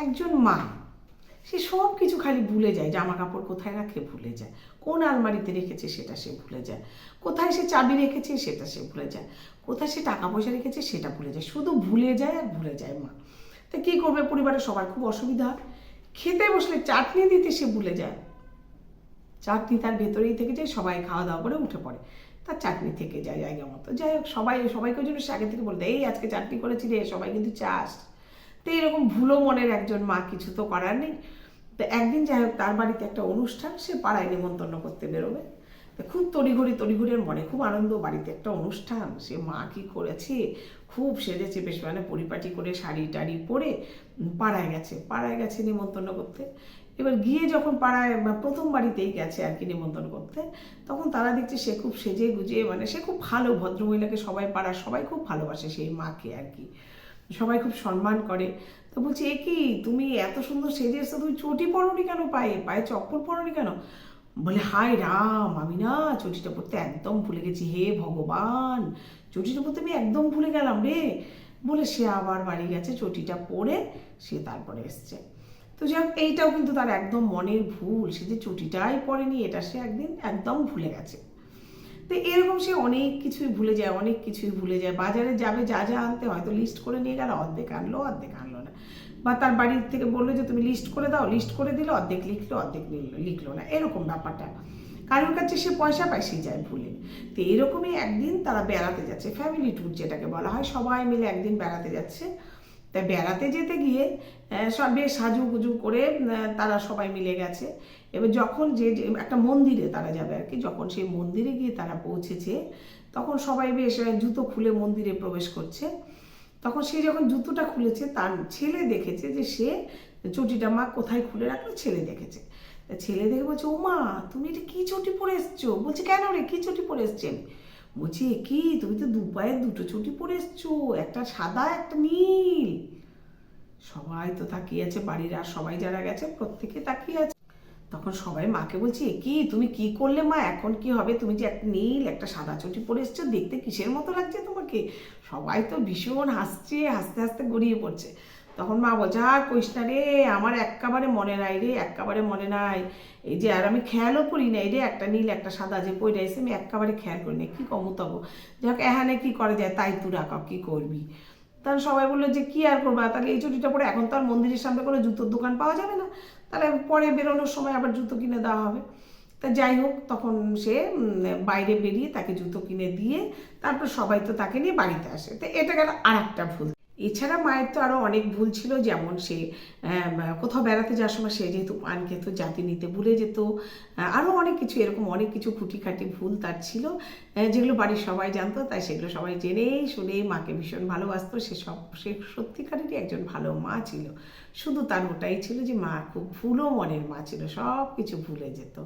একজন মা সে সব কিছু খালি ভুলে যায়, জামা কাপড় কোথায় রাখে ভুলে যায়, কোন আলমারিতে রেখেছে সেটা সে ভুলে যায়, কোথায় সে চাবি রেখেছে সেটা সে ভুলে যায়, কোথায় সে টাকা পয়সা রেখেছে সেটা ভুলে যায়, শুধু ভুলে যায় আর ভুলে যায় মা। তা কী করবে, পরিবারের সবার খুব অসুবিধা হয়। খেতে বসলে চাটনি দিতে সে ভুলে যায়, চাটনি তার ভেতরেই থেকে যায়, সবাই খাওয়া দাওয়া করে উঠে পড়ে, তার চাটনি থেকে যায় জায়গা মতো। যাই হোক, সবাইকে ওই জন্য সে আগে থেকে বলে দেয়, এই আজকে চাটনি করেছি রে, সবাই কিন্তু চাস। তো এরকম ভুলো মনের একজন মা, কিছু তো করার নেই। তো একদিন যাই হোক, তার বাড়িতে একটা অনুষ্ঠান, সে পাড়ায় নেমন্তন্ন করতে বেরোবে। তো খুব তড়িঘড়ির মনে খুব আনন্দ, বাড়িতে একটা অনুষ্ঠান। সে মা কী করেছে, খুব সেজেছে বেশ, মানে পরিপাটি করে শাড়ি টাড়ি পরে পাড়ায় গেছে নেমন্তন্ন করতে। এবার গিয়ে যখন পাড়ায় প্রথম বাড়িতেই গেছে আর কি নেমন্তন্ন করতে, তখন তারা দেখছে সে খুব সেজে গুজে, মানে সে খুব ভালো ভদ্রমহিলাকে সবাই, পাড়ার সবাই খুব ভালোবাসে সেই মাকে আর কি, সবাই খুব সম্মান করে। তো বলছে, এ কি তুমি এত সুন্দর সেজে এসছো, তুমি চটি পরোনি কেন, পায়ে পায়ে চপ্পল পরোনি কেন? বলে, হায় রাম, আমি না চটিটা পরতে একদম ভুলে গেছি, হে ভগবান, চটিটা পরতে আমি একদম ভুলে গেলাম রে। বলে সে আবার বাড়ি গেছে, চটিটা পরে সে তারপরে এসছে। তো যাই হোক, এইটাও কিন্তু তার একদম মনের ভুল, সে যে চটিটাই পরেনি এটা সে একদিন একদম ভুলে গেছে। তো এরকম সে অনেক কিছুই ভুলে যায়। বাজারে যাবে, যা যা আনতে হয়তো লিস্ট করে নিয়ে গেল, অর্ধেক আনলো না। বা তার বাড়ির থেকে বললো যে তুমি লিস্ট করে দাও, লিস্ট করে দিল, অর্ধেক লিখলো, অর্ধেক লিখলো না, এরকম ব্যাপারটা। কারোর কাছে সে পয়সা পায়, সে যায় ভুলে। তো এরকমই একদিন তারা বেড়াতে যাচ্ছে, ফ্যামিলি ট্যুর যেটাকে বলা হয়, সবাই মিলে একদিন বেড়াতে যাচ্ছে। তাই বেড়াতে যেতে গিয়ে সব বেশ সাজুগুজু করে তারা সবাই মিলে গেছে। এবার যখন যে একটা মন্দিরে তারা যাবে আর কি, যখন সেই মন্দিরে গিয়ে তারা পৌঁছেছে, তখন সবাই বেশ জুতো খুলে মন্দিরে প্রবেশ করছে। তখন সে যখন জুতোটা খুলেছে, তার ছেলে দেখেছে যে সে চটিটা মা কোথায় খুলে রাখলো, ছেলে দেখেছে। ছেলে দেখে বলছে, ও মা, তুমি এটা কী চটি পরে এসছো? বলছে, কেন রে, কী চটি পরে এসছি আমি? বলছি, কি তুমি তো পায়ের দুটো চটি পরে এসছো, একটা সাদা একটা নীল। সবাই তো তাকিয়ে আছে, বাড়ির আর সবাই যারা গেছে প্রত্যেকে তাকিয়ে আছে। তখন সবাই মাকে বলছে, কি তুমি কি করলে মা, এখন কি হবে, তুমি যে একটা নীল একটা সাদা চটি পরে এসছো, দেখতে কিসের মতো লাগছে তোমাকে? সবাই তো ভীষণ হাসছে, হাসতে হাসতে গড়িয়ে পড়ছে। তখন মা বলছে, আর কইস না রে, আমার এক্কাবারে মনে নাই রে, এক্কাবারে মনে নাই। এই যে আর আমি খেয়ালও করি না, এই রে একটা নীল একটা সাদা যে পইরা এসে আমি এক্কাবারে খেয়াল করি না, কি কমু তবু, যাক এখানে কি করা যায়, তাই তুই রাখ, কি করবি? তাহলে সবাই বললো যে কি আর করবা, তাহলে এই চটিটা পরে এখন তো আর মন্দিরের সামনে কোনো জুতোর দোকান পাওয়া যাবে না, তাহলে পরে বেরোনোর সময় আবার জুতো কিনে দেওয়া হবে। তা যাই হোক, তখন সে বাইরে বেরিয়ে তাকে জুতো কিনে দিয়ে তারপর সবাই তো তাকে নিয়ে বাড়িতে আসে। তো এটা গেল আর একটা ভুল। এছাড়া মায়ের তো আরও অনেক ভুল ছিল, যেমন সে কোথাও বেড়াতে যাওয়ার সময় সে যেহেতু পান খেত, জাতি নিতে ভুলে যেত, আরও অনেক কিছু, এরকম অনেক কিছু খুঁটিখাটি ভুল তার ছিল, যেগুলো বাড়ির সবাই জানতো। তাই সেগুলো সবাই জেনেই শুনেই মাকে ভীষণ ভালোবাসতো। সে সত্যিকারেরই একজন ভালো মা ছিল। শুধু তার ওটাই ছিল যে মা খুব ভুলো মনের মা ছিল, সব কিছু ভুলে যেত।